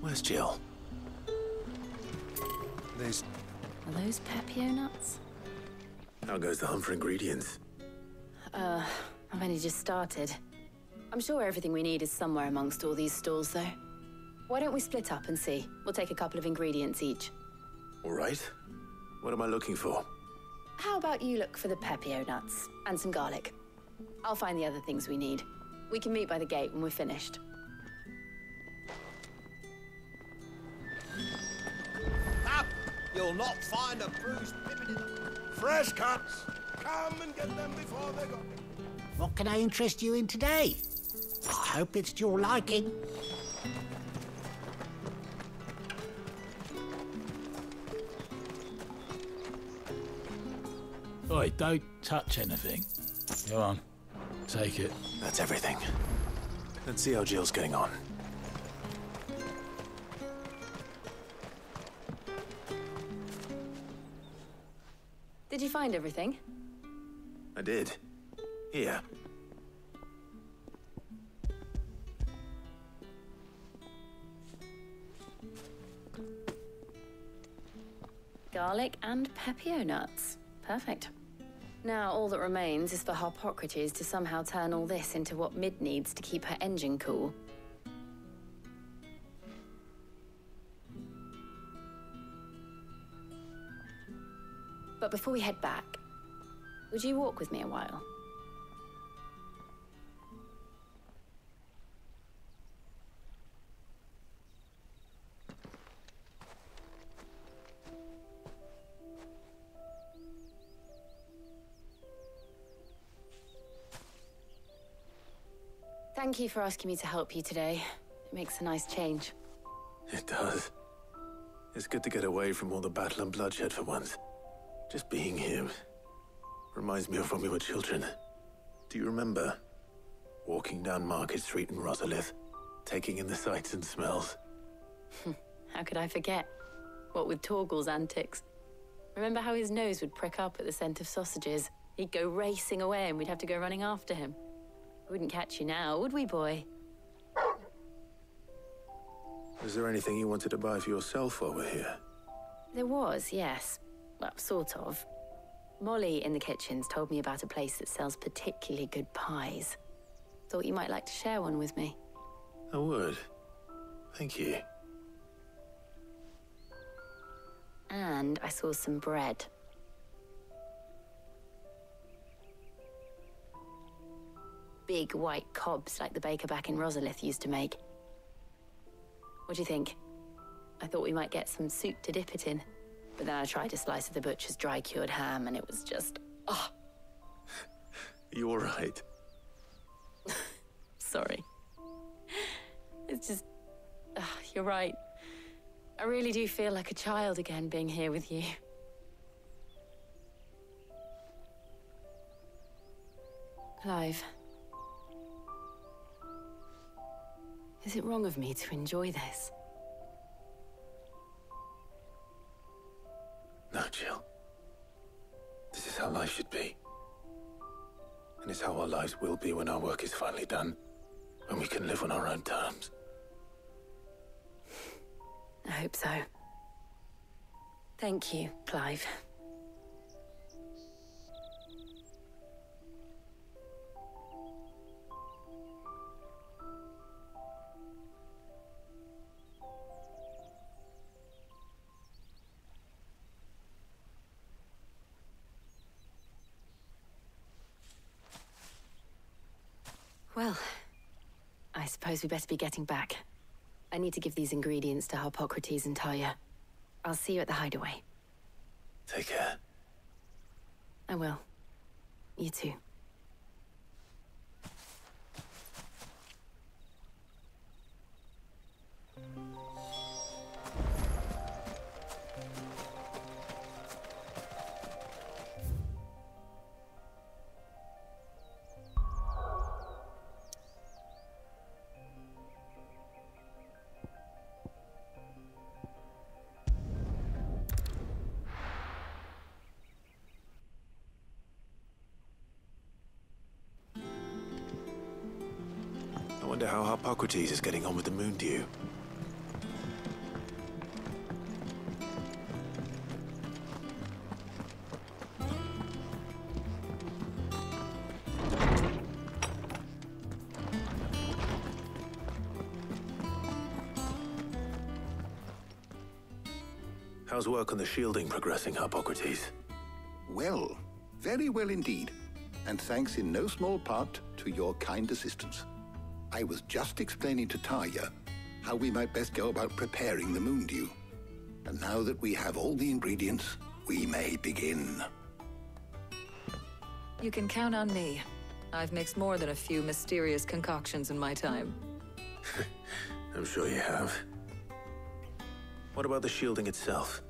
Where's Jill? Are those Pepio nuts? How goes the hunt for ingredients? I've only just started. I'm sure everything we need is somewhere amongst all these stalls, though. Why don't we split up and see? We'll take a couple of ingredients each. All right. What am I looking for? How about you look for the Pepio nuts and some garlic? I'll find the other things we need. We can meet by the gate when we're finished. Up! You'll not find a bruised pippin in the... Fresh cuts! Come and get them before they're gone. What can I interest you in today? I hope it's to your liking. Oi, don't touch anything. Go on, take it. That's everything. Let's see how Jill's getting on. Did you find everything? I did. Here. Garlic and Pepio nuts. Perfect. Now all that remains is for Harpocrates to somehow turn all this into what Mid needs to keep her engine cool. But before we head back, would you walk with me a while? Thank you for asking me to help you today. It makes a nice change. It does. It's good to get away from all the battle and bloodshed for once. Just being here reminds me of when we were children. Do you remember? Walking down Market Street in Rosalith, taking in the sights and smells. How could I forget? What with Torgal's antics. Remember how his nose would prick up at the scent of sausages? He'd go racing away and we'd have to go running after him. We wouldn't catch you now, would we, boy? Was there anything you wanted to buy for yourself while we're here? There was, yes. Well, sort of. Molly in the kitchens told me about a place that sells particularly good pies. Thought you might like to share one with me. I would. Thank you. And I saw some bread. Big white cobs like the baker back in Rosalith used to make. What do you think? I thought we might get some soup to dip it in. But then I tried a slice of the butcher's dry-cured ham, and it was just... oh. You all right? Sorry. It's just... you're right. I really do feel like a child again being here with you. Clive. Is it wrong of me to enjoy this? No, Jill. This is how life should be. And it's how our lives will be when our work is finally done. When we can live on our own terms. I hope so. Thank you, Clive. Well, I suppose we better be getting back. I need to give these ingredients to Harpocrates and Talia. I'll see you at the hideaway. Take care. I will. You too. I wonder how Harpocrates is getting on with the moon dew. How's work on the shielding progressing, Hippocrates? Well, very well indeed. And thanks in no small part to your kind assistance. I was just explaining to Tarja how we might best go about preparing the moon dew. And now that we have all the ingredients, we may begin. You can count on me. I've mixed more than a few mysterious concoctions in my time. I'm sure you have. What about the shielding itself?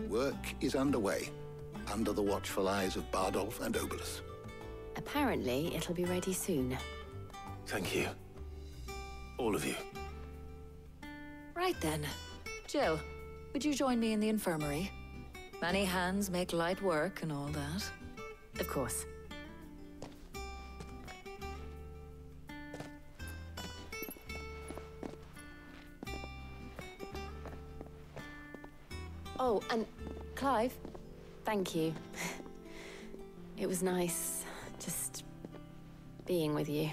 Work is underway, under the watchful eyes of Bardolph and Obolus. Apparently, it'll be ready soon. Thank you. All of you. Right then. Jill, would you join me in the infirmary? Many hands make light work and all that. Of course. Oh, and Clive, thank you. It was nice just being with you.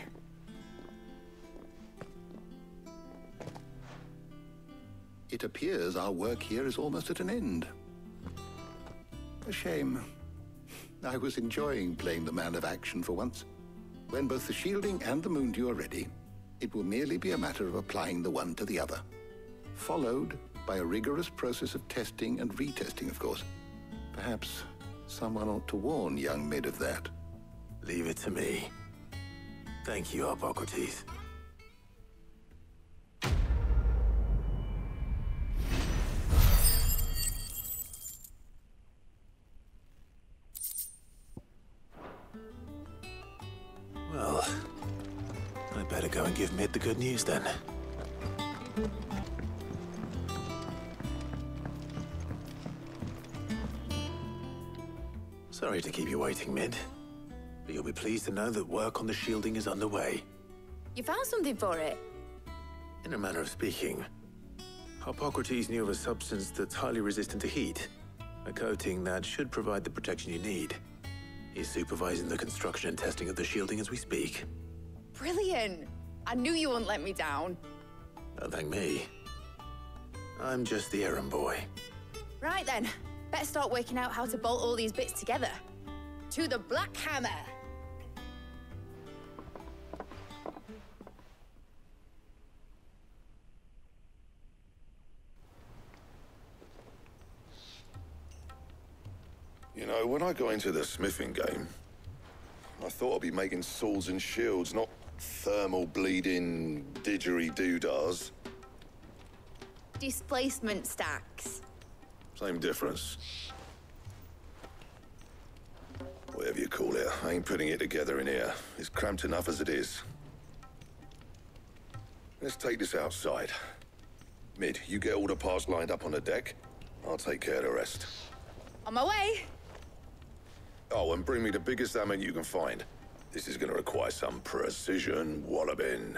It appears our work here is almost at an end. A shame. I was enjoying playing the man of action for once. When both the shielding and the moon dew are ready, it will merely be a matter of applying the one to the other. Followed by a rigorous process of testing and retesting, of course. Perhaps someone ought to warn young Mid of that. Leave it to me. Thank you, Hippocrates. Well, I'd better go and give Mid the good news then. Sorry to keep you waiting, Mid. But you'll be pleased to know that work on the shielding is underway. You found something for it? In a manner of speaking, Hippocrates knew of a substance that's highly resistant to heat. A coating that should provide the protection you need. He's supervising the construction and testing of the shielding as we speak. Brilliant! I knew you wouldn't let me down. Don't thank me. I'm just the errand boy. Right then, better start working out how to bolt all these bits together. To the Black Hammer! You know, when I got into the smithing game, I thought I'd be making swords and shields, not thermal bleeding didgeridoo-dahs. Displacement stacks. Same difference. Whatever you call it, I ain't putting it together in here. It's cramped enough as it is. Let's take this outside. Mid, you get all the parts lined up on the deck. I'll take care of the rest. On my way! Oh, and bring me the biggest hammer you can find. This is gonna require some precision walloping.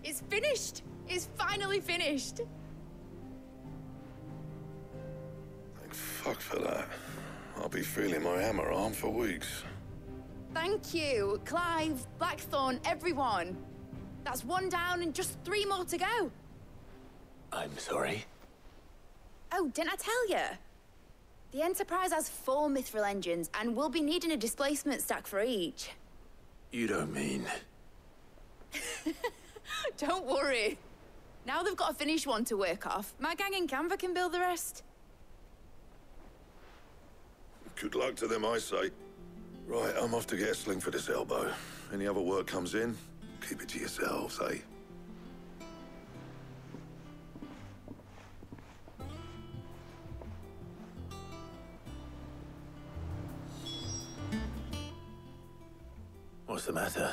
It's finished! It's finally finished! Thank fuck for that. I'll be feeling my hammer arm for weeks. Thank you, Clive, Blackthorn, everyone. That's one down and just 3 more to go. I'm sorry. Oh, didn't I tell you? The Enterprise has 4 mithril engines, and we'll be needing a displacement stack for each. You don't mean... Don't worry. Now they've got a finished one to work off, my gang in Canva can build the rest. Good luck to them, I say. Right, I'm off to get a sling for this elbow. Any other work comes in, keep it to yourselves, eh? What's the matter?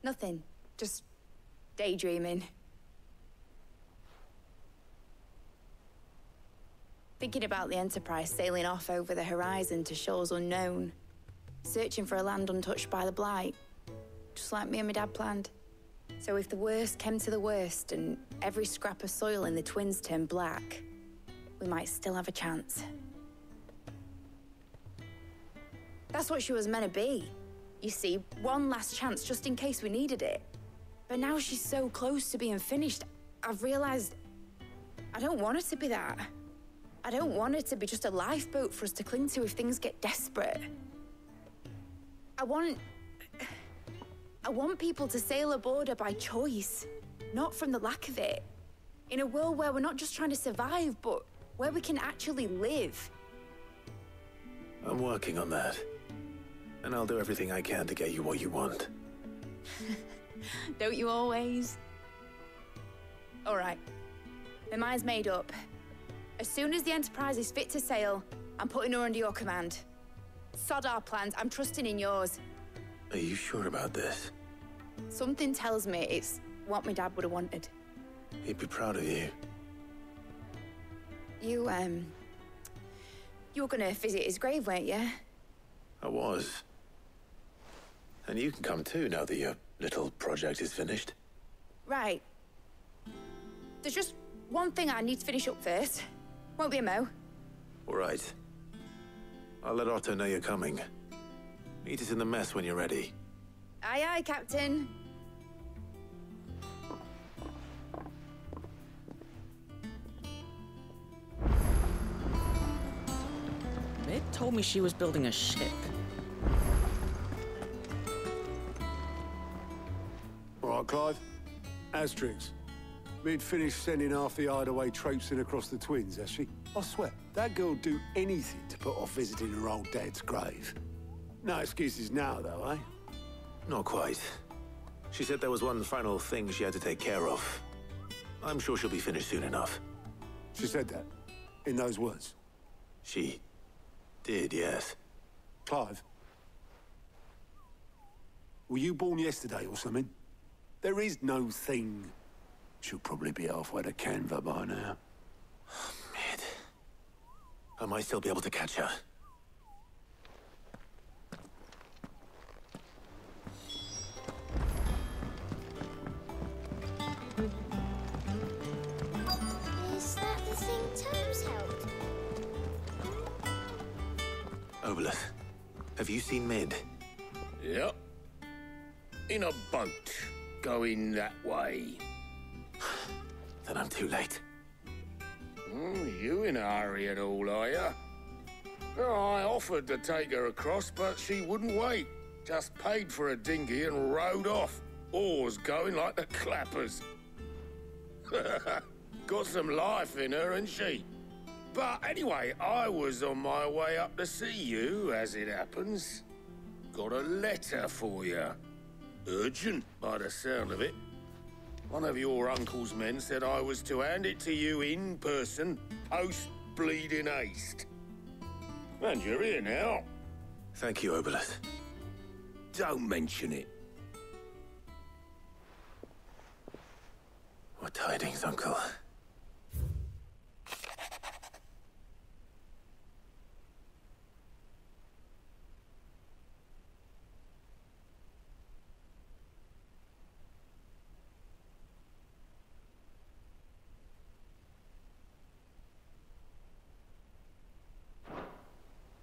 Nothing. Just daydreaming. Thinking about the Enterprise sailing off over the horizon to shores unknown. Searching for a land untouched by the Blight. Just like me and my dad planned. So if the worst came to the worst and every scrap of soil in the Twins turned black, we might still have a chance. That's what she was meant to be. You see, one last chance just in case we needed it. But now she's so close to being finished, I've realized I don't want her to be that. I don't want her to be just a lifeboat for us to cling to if things get desperate. I want people to sail aboard her by choice, not from the lack of it. In a world where we're not just trying to survive, but where we can actually live. I'm working on that. And I'll do everything I can to get you what you want. Don't you always? All right. My mind's made up. As soon as the Enterprise is fit to sail, I'm putting her under your command. Sod our plans, I'm trusting in yours. Are you sure about this? Something tells me it's what my dad would have wanted. He'd be proud of you. You were gonna visit his grave, weren't you? I was. And you can come too now that your little project is finished. Right. There's just one thing I need to finish up first. Won't be a mo. All right. I'll let Otto know you're coming. Meet us in the mess when you're ready. Aye, aye, Captain. Mid told me she was building a ship. All right, Clive. Asterix. Mid finished sending half the hideaway traipsing across the Twins, has she? I swear, that girl'd do anything to put off visiting her old dad's grave. No excuses now, though, eh? Not quite. She said there was one final thing she had to take care of. I'm sure she'll be finished soon enough. She said that? In those words? She did, yes. Clive? Were you born yesterday or something? There is no thing. She'll probably be halfway to Canva by now. Mid. I might still be able to catch her. Is that the thing Tomes helped? Obolus, have you seen Mid? Yep. In a boat, going that way. Then I'm too late. You in a hurry at all, are you? I offered to take her across, but she wouldn't wait. Just paid for a dinghy and rowed off. Oars going like the clappers. Got some life in her, ain't she? But anyway, I was on my way up to see you, as it happens. Got a letter for you. Urgent, by the sound of it. One of your uncle's men said I was to hand it to you in person, post-bleeding haste. And you're here now. Thank you, Obolus. Don't mention it. What tidings, Uncle?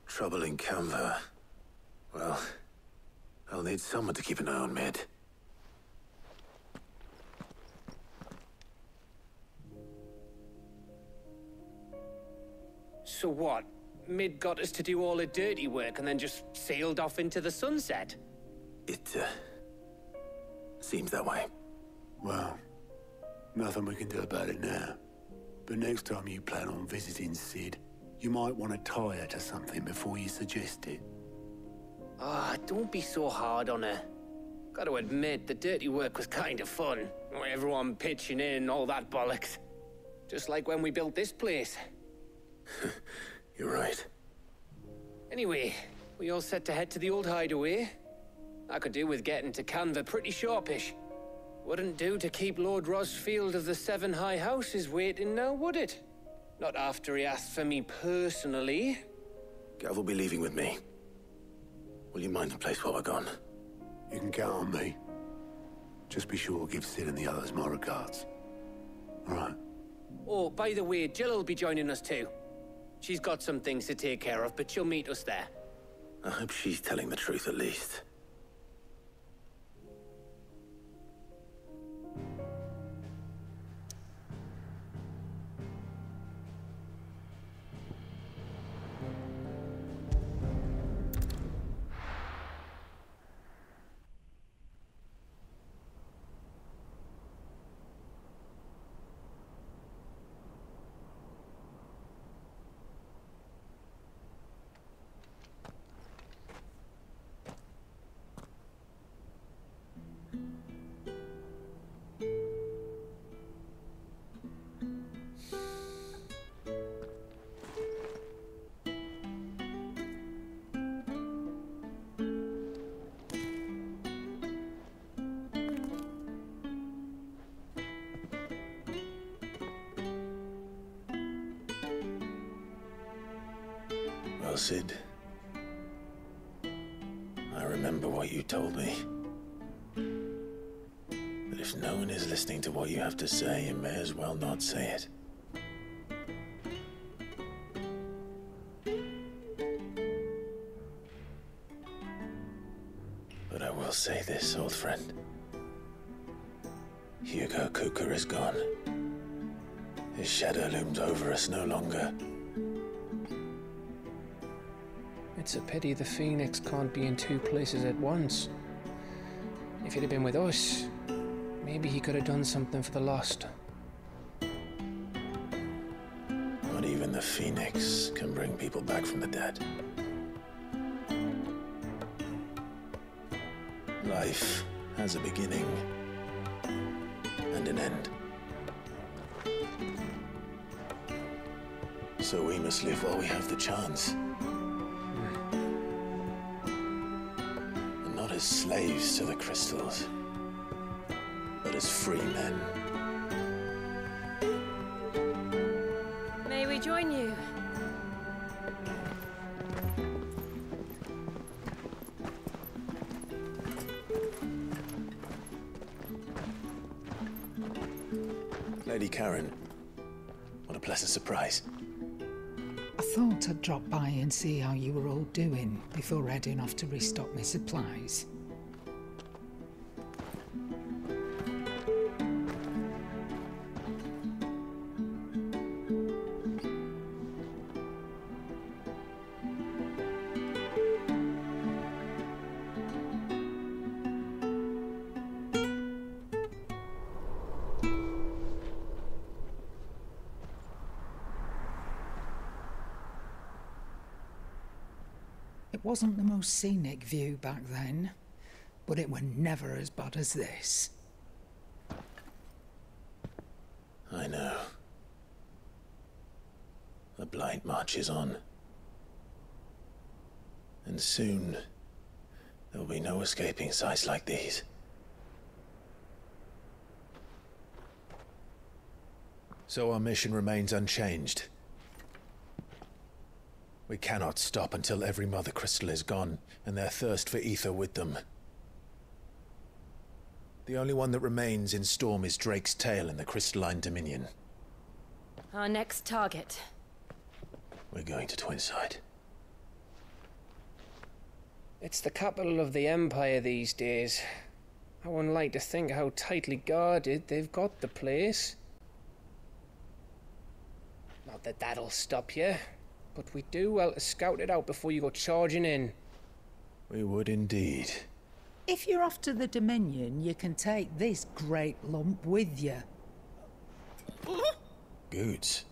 Trouble in Canva. Well, I'll need someone to keep an eye on Mid. So what? Mid got us to do all the dirty work and then just sailed off into the sunset? It, seems that way. Well, nothing we can do about it now. But next time you plan on visiting Sid, you might want to tie her to something before you suggest it. Ah, don't be so hard on her. Gotta admit, the dirty work was kind of fun. Everyone pitching in, all that bollocks. Just like when we built this place. You're right. Anyway, We all set to head to the old hideaway? I could do with getting to Canva pretty sharpish. Wouldn't do to keep Lord Rosfield of the Seven High Houses waiting now, would it? Not after he asked for me personally. Gav will be leaving with me. Will you mind the place while we're gone? You can count on me. Just be sure to give Sid and the others my regards. All right. Oh, by the way, Jill will be joining us too. She's got some things to take care of, but she'll meet us there. I hope she's telling the truth at least. Well, Sid, I remember what you told me. That if no one is listening to what you have to say, you may as well not say it. But I will say this, old friend. Hugo Cooker is gone. His shadow looms over us no longer. It's a pity the Phoenix can't be in two places at once. If he'd have been with us, maybe he could have done something for the Lost. Not even the Phoenix can bring people back from the dead. Life has a beginning and an end. So we must live while we have the chance. And not as slaves to the crystals, but as free men. May we join you? Lady Karen, what a pleasant surprise. I thought I'd drop by and see how you were all doing before heading off to restock my supplies. It wasn't the most scenic view back then, but it were never as bad as this. I know. The blight marches on. And soon, there'll be no escaping sights like these. So our mission remains unchanged. We cannot stop until every Mother Crystal is gone, and their thirst for ether with them. The only one that remains in Storm is Drake's tail in the Crystalline Dominion. Our next target. We're going to Twinside. It's the capital of the Empire these days. I wouldn't like to think how tightly guarded they've got the place. Not that that'll stop you, but we do well to scout it out before you go charging in. We would indeed. If you're off to the Dominion, you can take this great lump with you. Goods.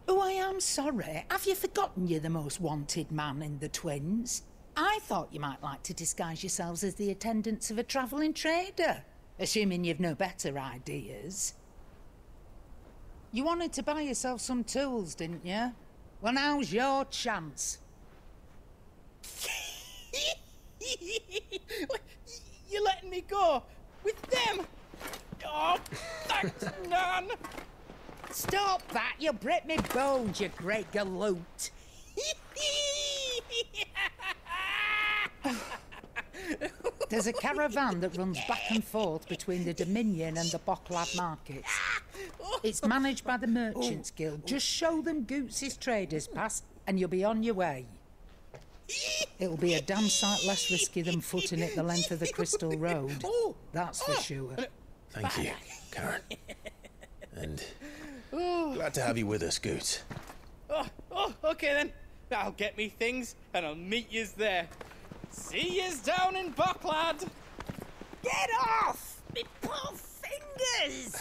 Oh, I am sorry. Have you forgotten you're the most wanted man in the Twins? I thought you might like to disguise yourselves as the attendants of a travelling trader, assuming you've no better ideas. You wanted to buy yourself some tools, didn't you? Well, now's your chance. You're letting me go? With them? Oh, thanks, Nan! Stop that! You'll break me bones, you great galoot! There's a caravan that runs back and forth between the Dominion and the Bocklad markets. It's managed by the Merchants Guild. Just show them Goots' traders pass and you'll be on your way. It'll be a damn sight less risky than footing it the length of the Crystal Road. That's for sure. Thank you, Karen. And glad to have you with us, Goots. Okay then. I'll get me things and I'll meet yous there. See yous down in Bocklad. Get off! Me poor fingers!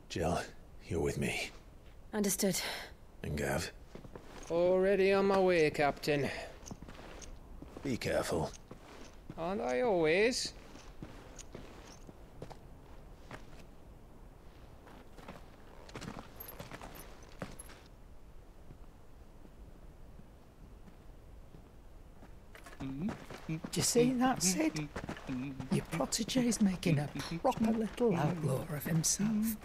Jill, you're with me. Understood. And Gav? Already on my way, Captain. Be careful. Aren't I always? Do you see that, Sid? Your protege's making a proper little outlaw of himself.